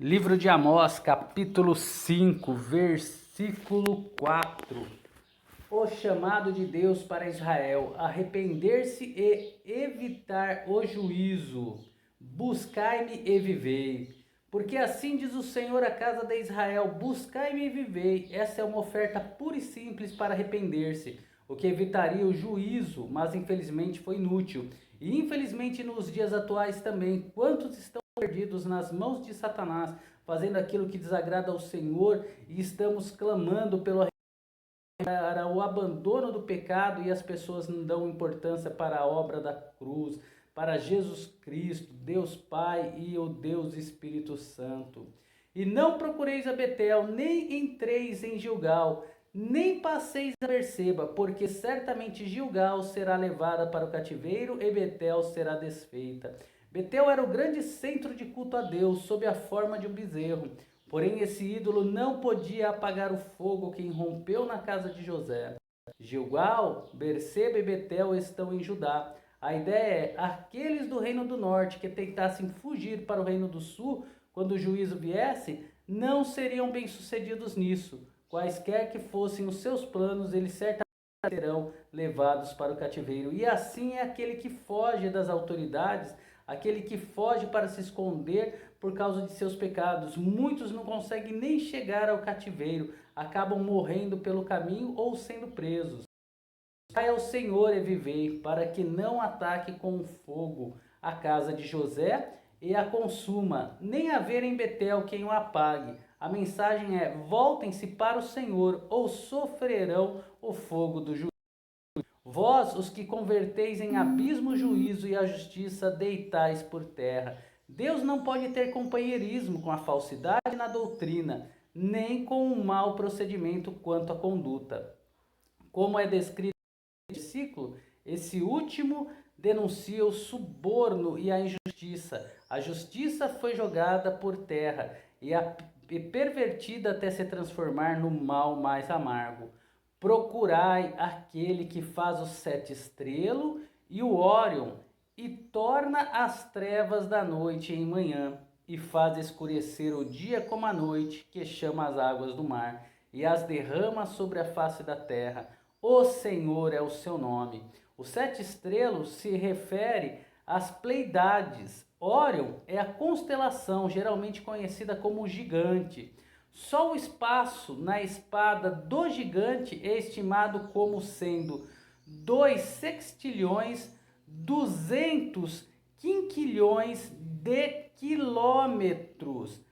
Livro de Amós, capítulo 5, versículo 4. O chamado de Deus para Israel: arrepender-se e evitar o juízo. Buscai-me e vivei. Porque assim diz o Senhor à casa de Israel: buscai-me e vivei. Essa é uma oferta pura e simples para arrepender-se, o que evitaria o juízo, mas infelizmente foi inútil. E infelizmente nos dias atuais também, quantos estão perdidos nas mãos de Satanás, fazendo aquilo que desagrada ao Senhor, e estamos clamando para o abandono do pecado, e as pessoas não dão importância para a obra da cruz, para Jesus Cristo, Deus Pai e o Deus Espírito Santo. E não procureis a Betel, nem entreis em Gilgal, nem passeis a Berseba, porque certamente Gilgal será levada para o cativeiro e Betel será desfeita. Betel era o grande centro de culto a Deus, sob a forma de um bezerro. Porém, esse ídolo não podia apagar o fogo que irrompeu na casa de José. Gilgal, Berseba e Betel estão em Judá. A ideia é aqueles do reino do norte que tentassem fugir para o reino do sul, quando o juízo viesse, não seriam bem-sucedidos nisso. Quaisquer que fossem os seus planos, eles certamente serão levados para o cativeiro. E assim é aquele que foge das autoridades, aquele que foge para se esconder por causa de seus pecados. Muitos não conseguem nem chegar ao cativeiro, acabam morrendo pelo caminho ou sendo presos. Buscai ao Senhor e vivei, para que não ataque com fogo a casa de José e a consuma, nem haver em Betel quem o apague. A mensagem é: voltem-se para o Senhor, ou sofrerão o fogo do juízo. Vós, os que converteis em abismo o juízo e a justiça, deitais por terra. Deus não pode ter companheirismo com a falsidade na doutrina, nem com o mau procedimento quanto à conduta. Como é descrito nesse versículo, esse último denuncia o suborno e a injustiça. A justiça foi jogada por terra e pervertida até se transformar no mal mais amargo. Procurai aquele que faz o sete estrelo e o Órion, e torna as trevas da noite em manhã, e faz escurecer o dia como a noite, que chama as águas do mar, e as derrama sobre a face da terra. O Senhor é o seu nome. O sete estrelos se refere às Pleiades. Órion é a constelação, geralmente conhecida como gigante. Só o espaço na espada do gigante é estimado como sendo 2 sextilhões 200 quinquilhões de quilômetros,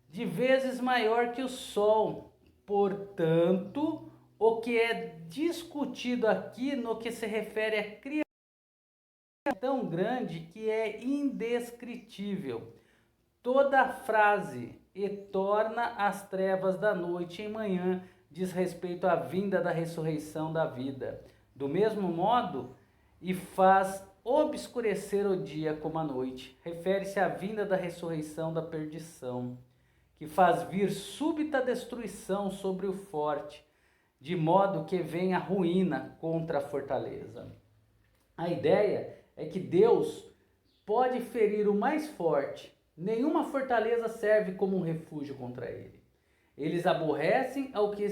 de vezes maior que o Sol. Portanto, o que é discutido aqui no que se refere à criação é tão grande que é indescritível. Toda a frase "e torna as trevas da noite em manhã" diz respeito à vinda da ressurreição da vida. Do mesmo modo, "e faz obscurecer o dia como a noite" refere-se à vinda da ressurreição da perdição, que faz vir súbita destruição sobre o forte, de modo que vem a ruína contra a fortaleza. A ideia é que Deus pode ferir o mais forte. Nenhuma fortaleza serve como um refúgio contra ele. Eles aborrecem ao que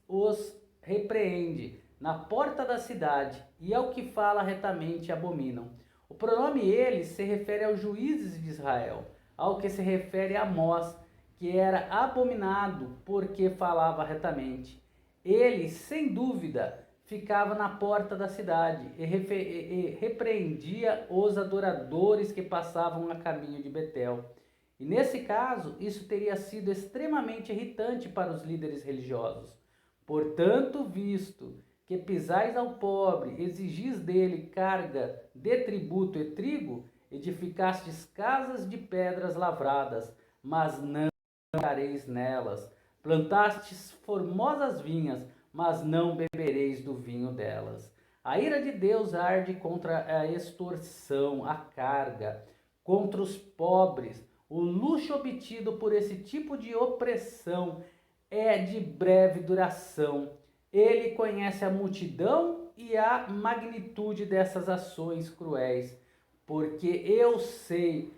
os repreende na porta da cidade, e ao que fala retamente abominam. O pronome eles se refere aos juízes de Israel, ao que se refere a Amós, que era abominado porque falava retamente. Ele, sem dúvida, ficava na porta da cidade e repreendia os adoradores que passavam a caminho de Betel. E nesse caso, isso teria sido extremamente irritante para os líderes religiosos. Portanto, visto que pisais ao pobre, exigis dele carga de tributo e trigo, edificastes casas de pedras lavradas, mas não ficareis nelas. Plantastes formosas vinhas, mas não bebereis do vinho delas. A ira de Deus arde contra a extorsão, a carga, contra os pobres. O luxo obtido por esse tipo de opressão é de breve duração. Ele conhece a multidão e a magnitude dessas ações cruéis, porque eu sei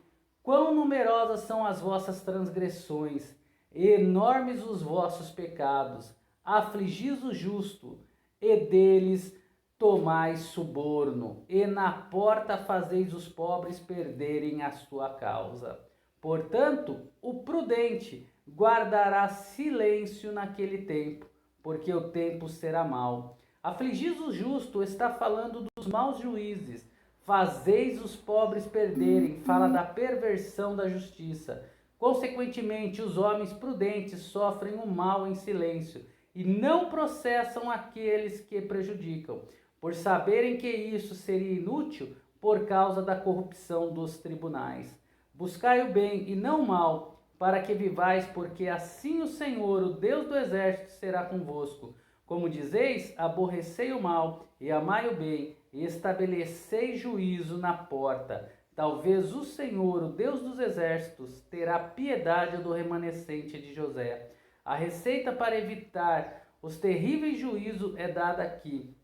Quão numerosas são as vossas transgressões, enormes os vossos pecados. Afligis o justo, e deles tomais suborno, e na porta fazeis os pobres perderem a sua causa. Portanto, o prudente guardará silêncio naquele tempo, porque o tempo será mau. Afligis o justo está falando dos maus juízes. Fazeis os pobres perderem, fala da perversão da justiça. Consequentemente, os homens prudentes sofrem o mal em silêncio e não processam aqueles que prejudicam, por saberem que isso seria inútil por causa da corrupção dos tribunais. Buscai o bem e não o mal, para que vivais, porque assim o Senhor, o Deus do exército, será convosco. Como dizeis, aborrecei o mal e amai o bem, e estabelecei juízo na porta. Talvez o Senhor, o Deus dos exércitos, terá piedade do remanescente de José. A receita para evitar os terríveis juízos é dada aqui.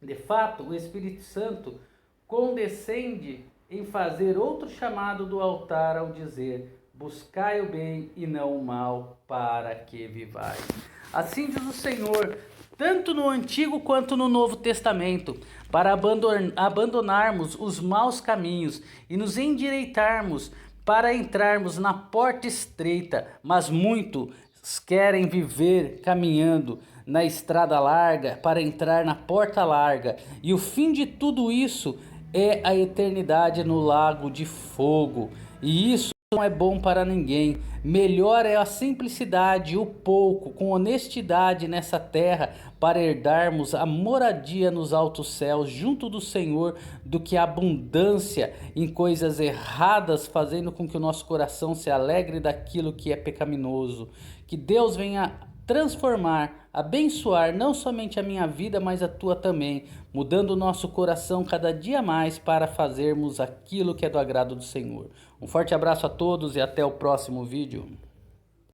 De fato, o Espírito Santo condescende em fazer outro chamado do altar ao dizer: buscai o bem e não o mal, para que vivais. Assim diz o Senhor, tanto no Antigo quanto no Novo Testamento, para abandonarmos os maus caminhos e nos endireitarmos para entrarmos na porta estreita, mas muitos querem viver caminhando na estrada larga para entrar na porta larga, e o fim de tudo isso é a eternidade no lago de fogo, e isso não é bom para ninguém. Melhor é a simplicidade, o pouco, com honestidade nessa terra, para herdarmos a moradia nos altos céus, junto do Senhor, do que a abundância em coisas erradas, fazendo com que o nosso coração se alegre daquilo que é pecaminoso. Que Deus venha transformar, abençoar não somente a minha vida, mas a tua também, mudando o nosso coração cada dia mais para fazermos aquilo que é do agrado do Senhor. Um forte abraço a todos e até o próximo vídeo.